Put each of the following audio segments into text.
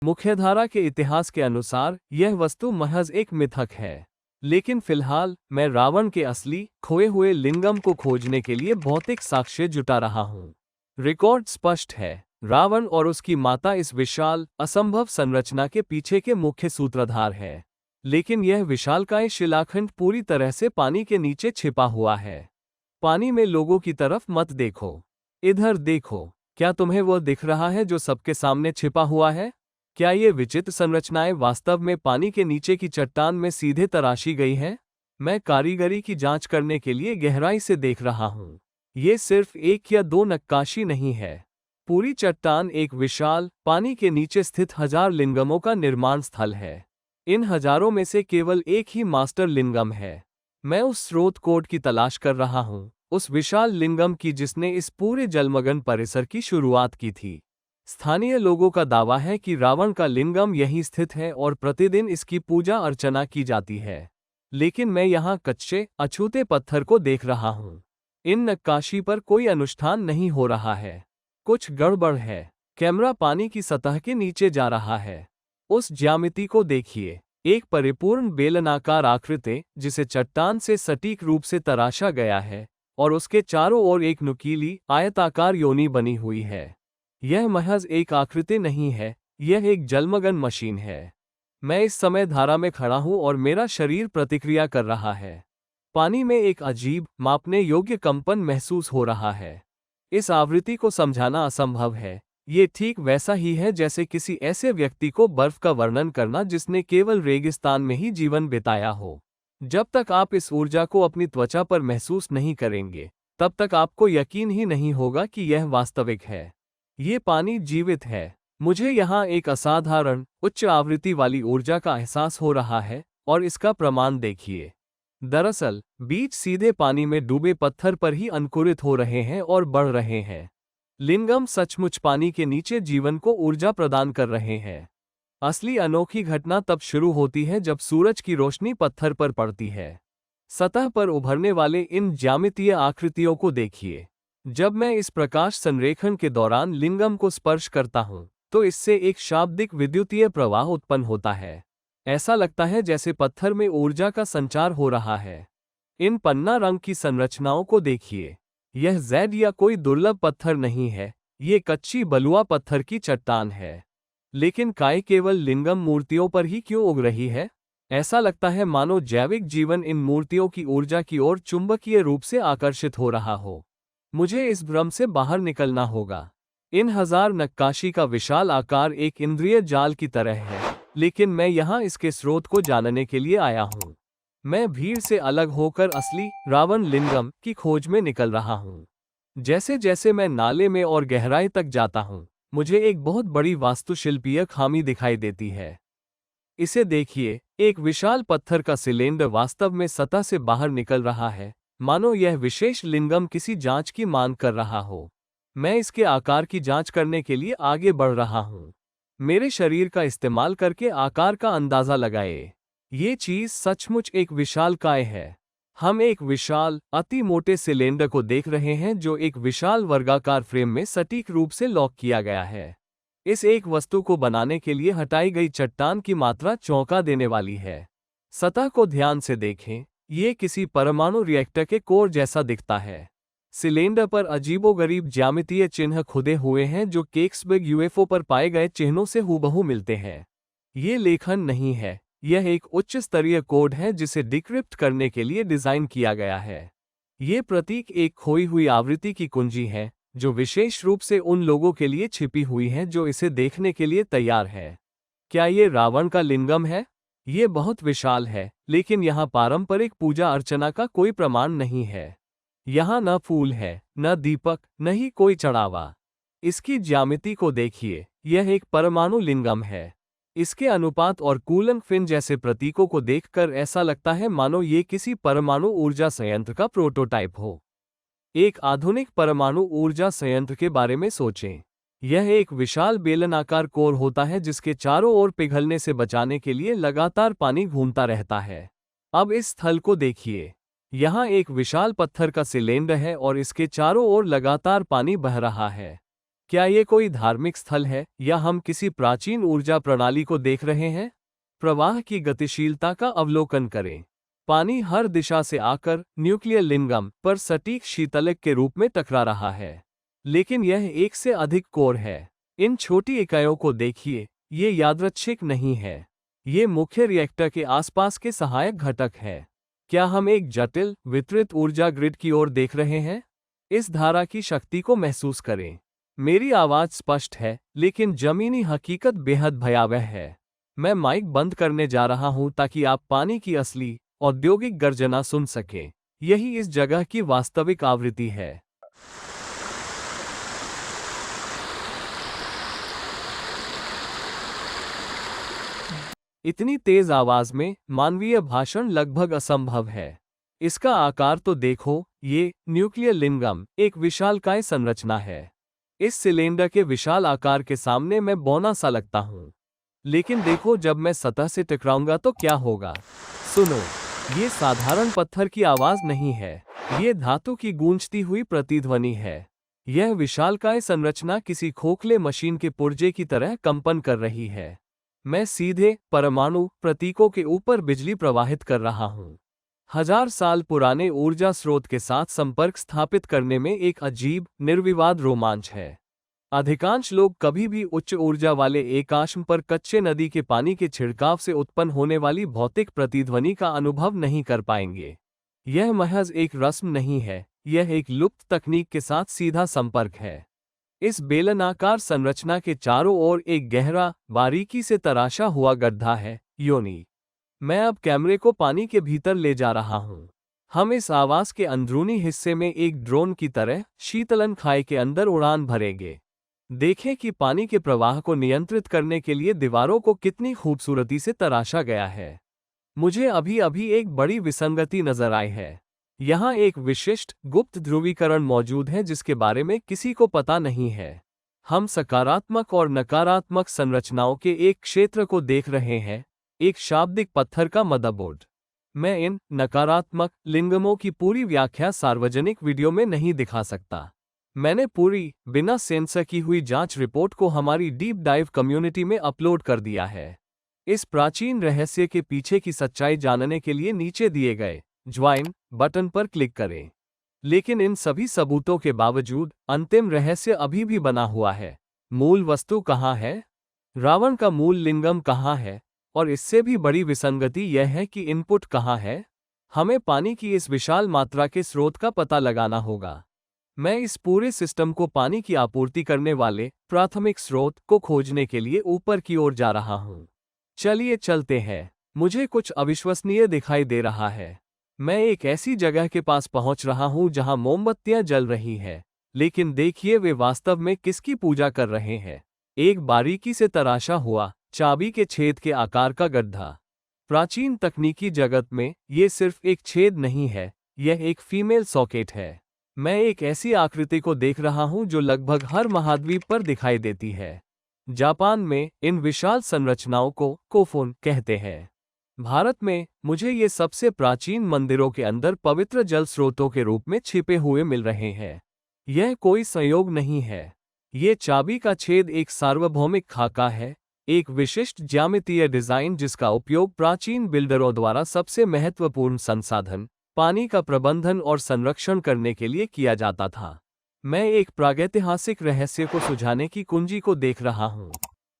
मुख्यधारा के इतिहास के अनुसार यह वस्तु महज एक मिथक है, लेकिन फिलहाल मैं रावण के असली खोए हुए लिंगम को खोजने के लिए भौतिक साक्ष्य जुटा रहा हूँ। रिकॉर्ड स्पष्ट है, रावण और उसकी माता इस विशाल असंभव संरचना के पीछे के मुख्य सूत्रधार है। लेकिन यह विशालकाय शिलाखंड पूरी तरह से पानी के नीचे छिपा हुआ है। पानी में लोगों की तरफ मत देखो, इधर देखो। क्या तुम्हें वो दिख रहा है जो सबके सामने छिपा हुआ है? क्या ये विचित्र संरचनाएं वास्तव में पानी के नीचे की चट्टान में सीधे तराशी गई हैं? मैं कारीगरी की जांच करने के लिए गहराई से देख रहा हूँ। ये सिर्फ एक या दो नक्काशी नहीं है। पूरी चट्टान एक विशाल, पानी के नीचे स्थित हजार लिंगमों का निर्माण स्थल है। इन हजारों में से केवल एक ही मास्टर लिंगम है। मैं उस स्रोत कोड की तलाश कर रहा हूँ, उस विशाल लिंगम की जिसने इस पूरे जलमग्न परिसर की शुरुआत की थी। स्थानीय लोगों का दावा है कि रावण का लिंगम यहीं स्थित है और प्रतिदिन इसकी पूजा अर्चना की जाती है। लेकिन मैं यहाँ कच्चे, अछूते पत्थर को देख रहा हूँ। इन नक्काशी पर कोई अनुष्ठान नहीं हो रहा है। कुछ गड़बड़ है। कैमरा पानी की सतह के नीचे जा रहा है। उस ज्यामिति को देखिए, एक परिपूर्ण बेलनाकार आकृति जिसे चट्टान से सटीक रूप से तराशा गया है, और उसके चारों ओर एक नुकीली, आयताकार योनि बनी हुई है। यह महज एक आकृति नहीं है, यह एक जलमग्न मशीन है। मैं इस समय धारा में खड़ा हूं और मेरा शरीर प्रतिक्रिया कर रहा है। पानी में एक अजीब, मापने योग्य कंपन महसूस हो रहा है। इस आवृत्ति को समझाना असंभव है। ये ठीक वैसा ही है जैसे किसी ऐसे व्यक्ति को बर्फ का वर्णन करना जिसने केवल रेगिस्तान में ही जीवन बिताया हो। जब तक आप इस ऊर्जा को अपनी त्वचा पर महसूस नहीं करेंगे, तब तक आपको यकीन ही नहीं होगा कि यह वास्तविक है। ये पानी जीवित है। मुझे यहाँ एक असाधारण, उच्च आवृत्ति वाली ऊर्जा का एहसास हो रहा है, और इसका प्रमाण देखिए। दरअसल, बीज सीधे पानी में डूबे पत्थर पर ही अंकुरित हो रहे हैं और बढ़ रहे हैं। लिंगम सचमुच पानी के नीचे जीवन को ऊर्जा प्रदान कर रहे हैं। असली अनोखी घटना तब शुरू होती है जब सूरज की रोशनी पत्थर पर पड़ती है। सतह पर उभरने वाले इन ज्यामितीय आकृतियों को देखिए। जब मैं इस प्रकाश संरेखण के दौरान लिंगम को स्पर्श करता हूँ, तो इससे एक शाब्दिक विद्युतीय प्रवाह उत्पन्न होता है। ऐसा लगता है जैसे पत्थर में ऊर्जा का संचार हो रहा है। इन पन्ना रंग की संरचनाओं को देखिए। यह जैड या कोई दुर्लभ पत्थर नहीं है, ये कच्ची बलुआ पत्थर की चट्टान है। लेकिन काय केवल लिंगम मूर्तियों पर ही क्यों उग रही है? ऐसा लगता है मानो जैविक जीवन इन मूर्तियों की ऊर्जा की ओर चुंबकीय रूप से आकर्षित हो रहा हो। मुझे इस भ्रम से बाहर निकलना होगा। इन हजार नक्काशी का विशाल आकार एक इंद्रिय जाल की तरह है, लेकिन मैं यहाँ इसके स्रोत को जानने के लिए आया हूँ। मैं भीड़ से अलग होकर असली रावण लिंगम की खोज में निकल रहा हूँ। जैसे जैसे मैं नाले में और गहराई तक जाता हूँ, मुझे एक बहुत बड़ी वास्तुशिल्पीय खामी दिखाई देती है। इसे देखिए, एक विशाल पत्थर का सिलेंडर वास्तव में सतह से बाहर निकल रहा है, मानो यह विशेष लिंगम किसी जांच की मांग कर रहा हो। मैं इसके आकार की जांच करने के लिए आगे बढ़ रहा हूँ। मेरे शरीर का इस्तेमाल करके आकार का अंदाजा लगाए। ये चीज सचमुच एक विशालकाय है। हम एक विशाल, अति मोटे सिलेंडर को देख रहे हैं जो एक विशाल वर्गाकार फ्रेम में सटीक रूप से लॉक किया गया है। इस एक वस्तु को बनाने के लिए हटाई गई चट्टान की मात्रा चौंका देने वाली है। सतह को ध्यान से देखें, ये किसी परमाणु रिएक्टर के कोर जैसा दिखता है। सिलेंडर पर अजीबोगरीब ज्यामितीय चिन्ह खुदे हुए हैं जो केक्सबर्ग यूएफओ पर पाए गए चिन्हों से हूबहू मिलते हैं। ये लेखन नहीं है, यह एक उच्च स्तरीय कोड है जिसे डिक्रिप्ट करने के लिए डिजाइन किया गया है। ये प्रतीक एक खोई हुई आवृत्ति की कुंजी है, जो विशेष रूप से उन लोगों के लिए छिपी हुई है जो इसे देखने के लिए तैयार है। क्या ये रावण का लिंगम है? ये बहुत विशाल है, लेकिन यहाँ पारंपरिक पूजा अर्चना का कोई प्रमाण नहीं है। यहाँ न फूल है, न दीपक, न ही कोई चढ़ावा। इसकी ज्यामिति को देखिए, यह एक परमाणु लिंगम है। इसके अनुपात और कूलन फिन जैसे प्रतीकों को देखकर ऐसा लगता है मानो ये किसी परमाणु ऊर्जा संयंत्र का प्रोटोटाइप हो। एक आधुनिक परमाणु ऊर्जा संयंत्र के बारे में सोचें। यह एक विशाल बेलनाकार कोर होता है जिसके चारों ओर पिघलने से बचाने के लिए लगातार पानी घूमता रहता है। अब इस स्थल को देखिए। यहाँ एक विशाल पत्थर का सिलेंडर है और इसके चारों ओर लगातार पानी बह रहा है। क्या ये कोई धार्मिक स्थल है या हम किसी प्राचीन ऊर्जा प्रणाली को देख रहे हैं? प्रवाह की गतिशीलता का अवलोकन करें। पानी हर दिशा से आकर न्यूक्लियर लिंगम पर सटीक शीतलक के रूप में टकरा रहा है। लेकिन यह एक से अधिक कोर है। इन छोटी इकाइयों को देखिए, ये यादृच्छिक नहीं है। ये मुख्य रिएक्टर के आसपास के सहायक घटक है। क्या हम एक जटिल, वितरित ऊर्जा ग्रिड की ओर देख रहे हैं? इस धारा की शक्ति को महसूस करें। मेरी आवाज स्पष्ट है, लेकिन जमीनी हकीकत बेहद भयावह है। मैं माइक बंद करने जा रहा हूं ताकि आप पानी की असली, औद्योगिक गर्जना सुन सकें। यही इस जगह की वास्तविक आवृत्ति है। इतनी तेज आवाज में मानवीय भाषण लगभग असंभव है। इसका आकार तो देखो, ये न्यूक्लियर लिंगम एक विशालकाय संरचना है। इस सिलेंडर के विशाल आकार के सामने मैं बौना सा लगता हूँ। लेकिन देखो, जब मैं सतह से टकराऊंगा तो क्या होगा? सुनो, ये साधारण पत्थर की आवाज नहीं है। ये धातु की गूंजती हुई प्रतिध्वनि है। यह विशालकाय संरचना किसी खोखले मशीन के पुर्जे की तरह कंपन कर रही है। मैं सीधे परमाणु प्रतीकों के ऊपर बिजली प्रवाहित कर रहा हूँ। 1000 साल पुराने ऊर्जा स्रोत के साथ संपर्क स्थापित करने में एक अजीब, निर्विवाद रोमांच है। अधिकांश लोग कभी भी उच्च ऊर्जा वाले एकाश्म पर कच्चे नदी के पानी के छिड़काव से उत्पन्न होने वाली भौतिक प्रतिध्वनि का अनुभव नहीं कर पाएंगे। यह महज एक रस्म नहीं है, यह एक लुप्त तकनीक के साथ सीधा संपर्क है। इस बेलनाकार संरचना के चारों ओर एक गहरा, बारीकी से तराशा हुआ गड्ढा है, योनि। मैं अब कैमरे को पानी के भीतर ले जा रहा हूँ। हम इस आवास के अंदरूनी हिस्से में एक ड्रोन की तरह शीतलन खाई के अंदर उड़ान भरेंगे। देखें कि पानी के प्रवाह को नियंत्रित करने के लिए दीवारों को कितनी खूबसूरती से तराशा गया है। मुझे अभी अभी एक बड़ी विसंगति नजर आई है। यहाँ एक विशिष्ट, गुप्त ध्रुवीकरण मौजूद है जिसके बारे में किसी को पता नहीं है। हम सकारात्मक और नकारात्मक संरचनाओं के एक क्षेत्र को देख रहे हैं, एक शाब्दिक पत्थर का मदरबोर्ड। मैं इन नकारात्मक लिंगमों की पूरी व्याख्या सार्वजनिक वीडियो में नहीं दिखा सकता। मैंने पूरी, बिना सेंसर की हुई जांच रिपोर्ट को हमारी डीप डाइव कम्युनिटी में अपलोड कर दिया है। इस प्राचीन रहस्य के पीछे की सच्चाई जानने के लिए नीचे दिए गए ज्वाइन बटन पर क्लिक करें। लेकिन इन सभी सबूतों के बावजूद अंतिम रहस्य अभी भी बना हुआ है। मूल वस्तु कहाँ है? रावण का मूल लिंगम कहाँ है? और इससे भी बड़ी विसंगति यह है कि इनपुट कहाँ है? हमें पानी की इस विशाल मात्रा के स्रोत का पता लगाना होगा। मैं इस पूरे सिस्टम को पानी की आपूर्ति करने वाले प्राथमिक स्रोत को खोजने के लिए ऊपर की ओर जा रहा हूँ। चलिए चलते हैं। मुझे कुछ अविश्वसनीय दिखाई दे रहा है। मैं एक ऐसी जगह के पास पहुंच रहा हूं जहां मोमबत्तियां जल रही हैं। लेकिन देखिए, वे वास्तव में किसकी पूजा कर रहे हैं? एक बारीकी से तराशा हुआ, चाबी के छेद के आकार का गड्ढा। प्राचीन तकनीकी जगत में ये सिर्फ एक छेद नहीं है, यह एक फीमेल सॉकेट है। मैं एक ऐसी आकृति को देख रहा हूं जो लगभग हर महाद्वीप पर दिखाई देती है। जापान में इन विशाल संरचनाओं को कोफोन कहते हैं। भारत में मुझे ये सबसे प्राचीन मंदिरों के अंदर पवित्र जल स्रोतों के रूप में छिपे हुए मिल रहे हैं। यह कोई संयोग नहीं है। ये चाबी का छेद एक सार्वभौमिक खाका है, एक विशिष्ट ज्यामितीय डिजाइन जिसका उपयोग प्राचीन बिल्डरों द्वारा सबसे महत्वपूर्ण संसाधन, पानी का प्रबंधन और संरक्षण करने के लिए किया जाता था। मैं एक प्रागैतिहासिक रहस्य को सुझाने की कुंजी को देख रहा हूँ।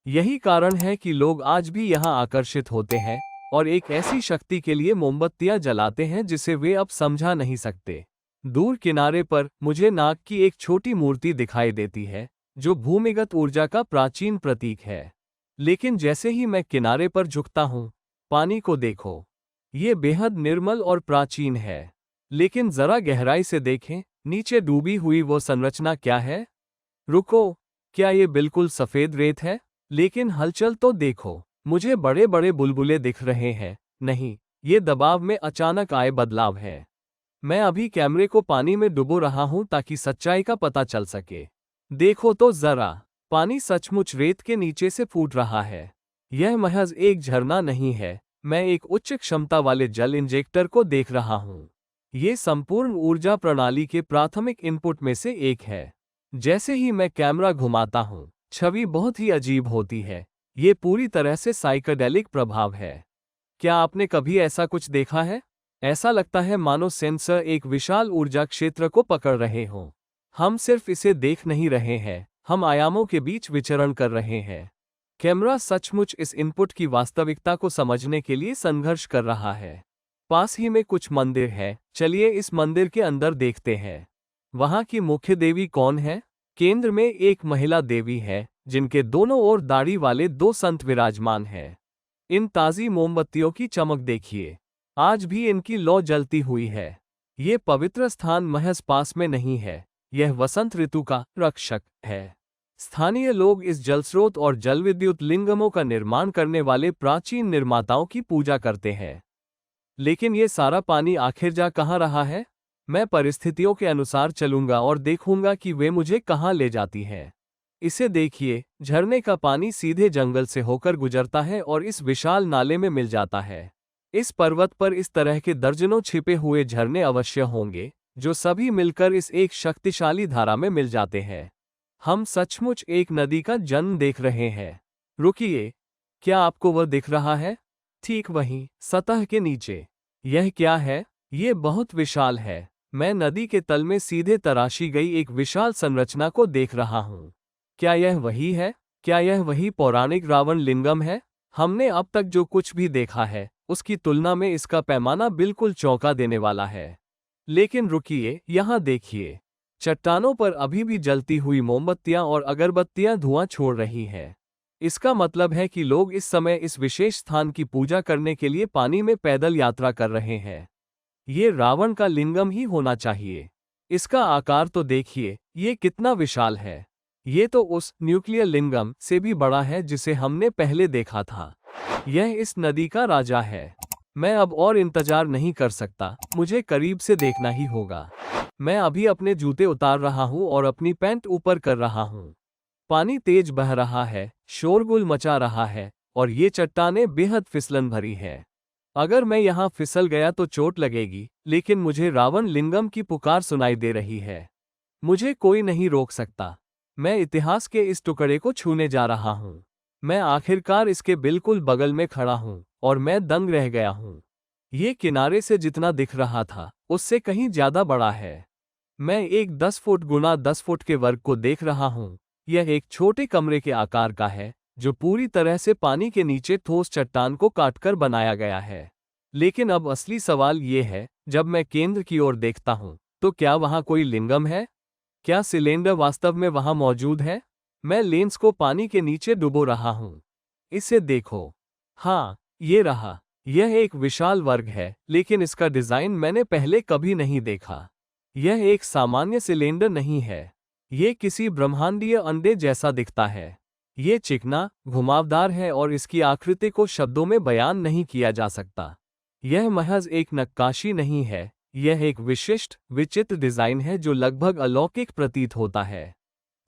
यही कारण है कि लोग आज भी यहाँ आकर्षित होते हैं और एक ऐसी शक्ति के लिए मोमबत्तियां जलाते हैं जिसे वे अब समझा नहीं सकते। दूर किनारे पर मुझे नाग की एक छोटी मूर्ति दिखाई देती है, जो भूमिगत ऊर्जा का प्राचीन प्रतीक है। लेकिन जैसे ही मैं किनारे पर झुकता हूँ, पानी को देखो। ये बेहद निर्मल और प्राचीन है। लेकिन जरा गहराई से देखें, नीचे डूबी हुई वो संरचना क्या है? रुको, क्या ये बिल्कुल सफेद रेत है? लेकिन हलचल तो देखो, मुझे बड़े बड़े बुलबुले दिख रहे हैं। नहीं, ये दबाव में अचानक आए बदलाव है। मैं अभी कैमरे को पानी में डुबो रहा हूं ताकि सच्चाई का पता चल सके। देखो तो जरा, पानी सचमुच रेत के नीचे से फूट रहा है। यह महज एक झरना नहीं है, मैं एक उच्च क्षमता वाले जल इंजेक्टर को देख रहा हूं। ये संपूर्ण ऊर्जा प्रणाली के प्राथमिक इनपुट में से एक है। जैसे ही मैं कैमरा घुमाता हूँ, छवि बहुत ही अजीब होती है। ये पूरी तरह से साइकेडेलिक प्रभाव है। क्या आपने कभी ऐसा कुछ देखा है? ऐसा लगता है मानो सेंसर एक विशाल ऊर्जा क्षेत्र को पकड़ रहे हों। हम सिर्फ इसे देख नहीं रहे हैं, हम आयामों के बीच विचरण कर रहे हैं। कैमरा सचमुच इस इनपुट की वास्तविकता को समझने के लिए संघर्ष कर रहा है। पास ही में कुछ मंदिर है, चलिए इस मंदिर के अंदर देखते हैं। वहां की मुख्य देवी कौन है? केंद्र में एक महिला देवी है, जिनके दोनों ओर दाढ़ी वाले दो संत विराजमान हैं। इन ताज़ी मोमबत्तियों की चमक देखिए, आज भी इनकी लौ जलती हुई है। ये पवित्र स्थान महज पास में नहीं है, यह वसंत ऋतु का रक्षक है। स्थानीय लोग इस जलस्रोत और जलविद्युत लिंगमों का निर्माण करने वाले प्राचीन निर्माताओं की पूजा करते हैं। लेकिन ये सारा पानी आखिर जा कहाँ रहा है? मैं परिस्थितियों के अनुसार चलूंगा और देखूंगा कि वे मुझे कहाँ ले जाती हैं। इसे देखिए, झरने का पानी सीधे जंगल से होकर गुजरता है और इस विशाल नाले में मिल जाता है। इस पर्वत पर इस तरह के दर्जनों छिपे हुए झरने अवश्य होंगे, जो सभी मिलकर इस एक शक्तिशाली धारा में मिल जाते हैं। हम सचमुच एक नदी का जन्म देख रहे हैं। रुकिए, क्या आपको वह दिख रहा है? ठीक वहीं, सतह के नीचे। यह क्या है? ये बहुत विशाल है। मैं नदी के तल में सीधे तराशी गई एक विशाल संरचना को देख रहा हूँ। क्या यह वही है? क्या यह वही पौराणिक रावण लिंगम है? हमने अब तक जो कुछ भी देखा है, उसकी तुलना में इसका पैमाना बिल्कुल चौंका देने वाला है। लेकिन रुकिए, यहाँ देखिए। चट्टानों पर अभी भी जलती हुई मोमबत्तियां और अगरबत्तियां धुआं छोड़ रही हैं। इसका मतलब है कि लोग इस समय इस विशेष स्थान की पूजा करने के लिए पानी में पैदल यात्रा कर रहे हैं। ये रावण का लिंगम ही होना चाहिए। इसका आकार तो देखिए, ये कितना विशाल है। ये तो उस न्यूक्लियर लिंगम से भी बड़ा है जिसे हमने पहले देखा था। यह इस नदी का राजा है। मैं अब और इंतजार नहीं कर सकता, मुझे करीब से देखना ही होगा। मैं अभी अपने जूते उतार रहा हूँ और अपनी पैंट ऊपर कर रहा हूँ। पानी तेज बह रहा है, शोरगुल मचा रहा है और ये चट्टानें बेहद फिसलन भरी है। अगर मैं यहाँ फिसल गया तो चोट लगेगी, लेकिन मुझे रावण लिंगम की पुकार सुनाई दे रही है। मुझे कोई नहीं रोक सकता। मैं इतिहास के इस टुकड़े को छूने जा रहा हूँ। मैं आखिरकार इसके बिल्कुल बगल में खड़ा हूँ और मैं दंग रह गया हूँ। ये किनारे से जितना दिख रहा था, उससे कहीं ज्यादा बड़ा है। मैं एक 10 फुट गुना 10 फुट के वर्ग को देख रहा हूँ। यह एक छोटे कमरे के आकार का है, जो पूरी तरह से पानी के नीचे ठोस चट्टान को काटकर बनाया गया है। लेकिन अब असली सवाल ये है, जब मैं केंद्र की ओर देखता हूँ, तो क्या वहाँ कोई लिंगम है? क्या सिलेंडर वास्तव में वहाँ मौजूद है? मैं लेंस को पानी के नीचे डुबो रहा हूँ। इसे देखो। हाँ, ये रहा। यह एक विशाल वर्ग है, लेकिन इसका डिजाइन मैंने पहले कभी नहीं देखा। यह एक सामान्य सिलेंडर नहीं है। ये किसी ब्रह्मांडीय अंडे जैसा दिखता है। ये चिकना, घुमावदार है और इसकी आकृति को शब्दों में बयान नहीं किया जा सकता। यह महज एक नक्काशी नहीं है, यह एक विशिष्ट, विचित्र डिजाइन है जो लगभग अलौकिक प्रतीत होता है।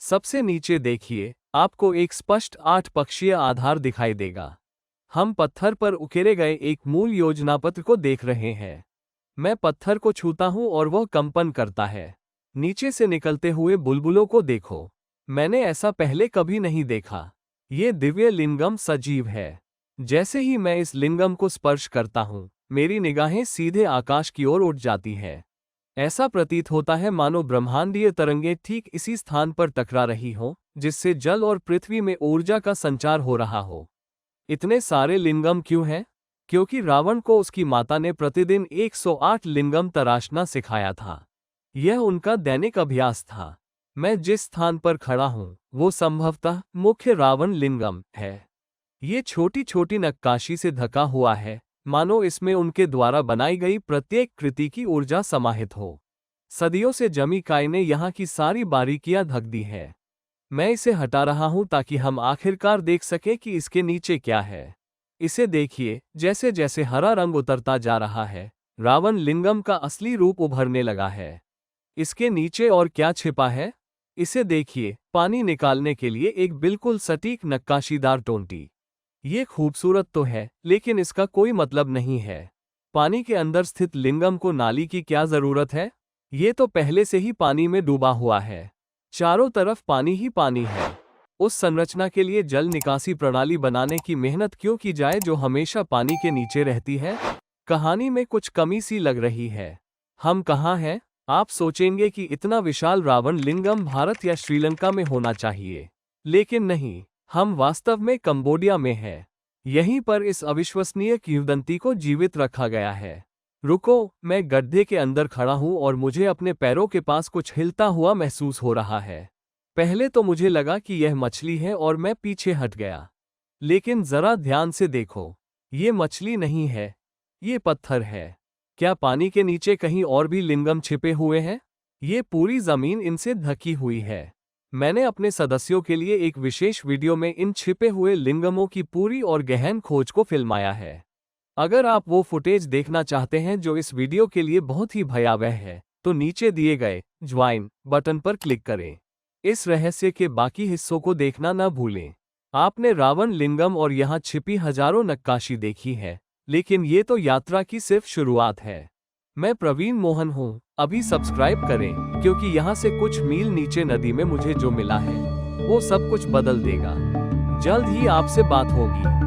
सबसे नीचे देखिए, आपको एक स्पष्ट 8 पक्षीय आधार दिखाई देगा। हम पत्थर पर उकेरे गए एक मूल योजनापत्र को देख रहे हैं। मैं पत्थर को छूता हूं और वह कंपन करता है। नीचे से निकलते हुए बुलबुलों को देखो। मैंने ऐसा पहले कभी नहीं देखा। ये दिव्य लिंगम सजीव है। जैसे ही मैं इस लिंगम को स्पर्श करता हूँ, मेरी निगाहें सीधे आकाश की ओर उठ जाती हैं। ऐसा प्रतीत होता है मानो ब्रह्मांडीय तरंगें ठीक इसी स्थान पर टकरा रही हों, जिससे जल और पृथ्वी में ऊर्जा का संचार हो रहा हो। इतने सारे लिंगम क्यों हैं? क्योंकि रावण को उसकी माता ने प्रतिदिन 108 लिंगम तराशना सिखाया था। यह उनका दैनिक अभ्यास था। मैं जिस स्थान पर खड़ा हूँ, वो संभवतः मुख्य रावण लिंगम है। ये छोटी छोटी नक्काशी से ढका हुआ है, मानो इसमें उनके द्वारा बनाई गई प्रत्येक कृति की ऊर्जा समाहित हो। सदियों से जमी काई ने यहाँ की सारी बारीकियां ढक दी है। मैं इसे हटा रहा हूँ ताकि हम आखिरकार देख सकें कि इसके नीचे क्या है। इसे देखिए, जैसे जैसे हरा रंग उतरता जा रहा है, रावण लिंगम का असली रूप उभरने लगा है। इसके नीचे और क्या छिपा है? इसे देखिए, पानी निकालने के लिए एक बिल्कुल सटीक नक्काशीदार टोंटी। ये खूबसूरत तो है, लेकिन इसका कोई मतलब नहीं है। पानी के अंदर स्थित लिंगम को नाली की क्या जरूरत है? ये तो पहले से ही पानी में डूबा हुआ है। चारों तरफ पानी ही पानी है। उस संरचना के लिए जल निकासी प्रणाली बनाने की मेहनत क्यों की जाए जो हमेशा पानी के नीचे रहती है? कहानी में कुछ कमी सी लग रही है। हम कहाँ हैं? आप सोचेंगे कि इतना विशाल रावण लिंगम भारत या श्रीलंका में होना चाहिए, लेकिन नहीं, हम वास्तव में कंबोडिया में हैं। यहीं पर इस अविश्वसनीय किंवदंती को जीवित रखा गया है। रुको, मैं गड्ढे के अंदर खड़ा हूँ और मुझे अपने पैरों के पास कुछ हिलता हुआ महसूस हो रहा है। पहले तो मुझे लगा कि यह मछली है और मैं पीछे हट गया। लेकिन जरा ध्यान से देखो, ये मछली नहीं है, ये पत्थर है। क्या पानी के नीचे कहीं और भी लिंगम छिपे हुए हैं? ये पूरी जमीन इनसे ढकी हुई है। मैंने अपने सदस्यों के लिए एक विशेष वीडियो में इन छिपे हुए लिंगमों की पूरी और गहन खोज को फिल्माया है। अगर आप वो फुटेज देखना चाहते हैं जो इस वीडियो के लिए बहुत ही भयावह है, तो नीचे दिए गए ज्वाइन बटन पर क्लिक करें। इस रहस्य के बाकी हिस्सों को देखना न भूलें। आपने रावण लिंगम और यहाँ छिपी हजारों नक्काशी देखी है, लेकिन ये तो यात्रा की सिर्फ शुरुआत है। मैं प्रवीण मोहन हूँ। अभी सब्सक्राइब करें, क्योंकि यहाँ से कुछ मील नीचे नदी में मुझे जो मिला है वो सब कुछ बदल देगा। जल्द ही आपसे बात होगी।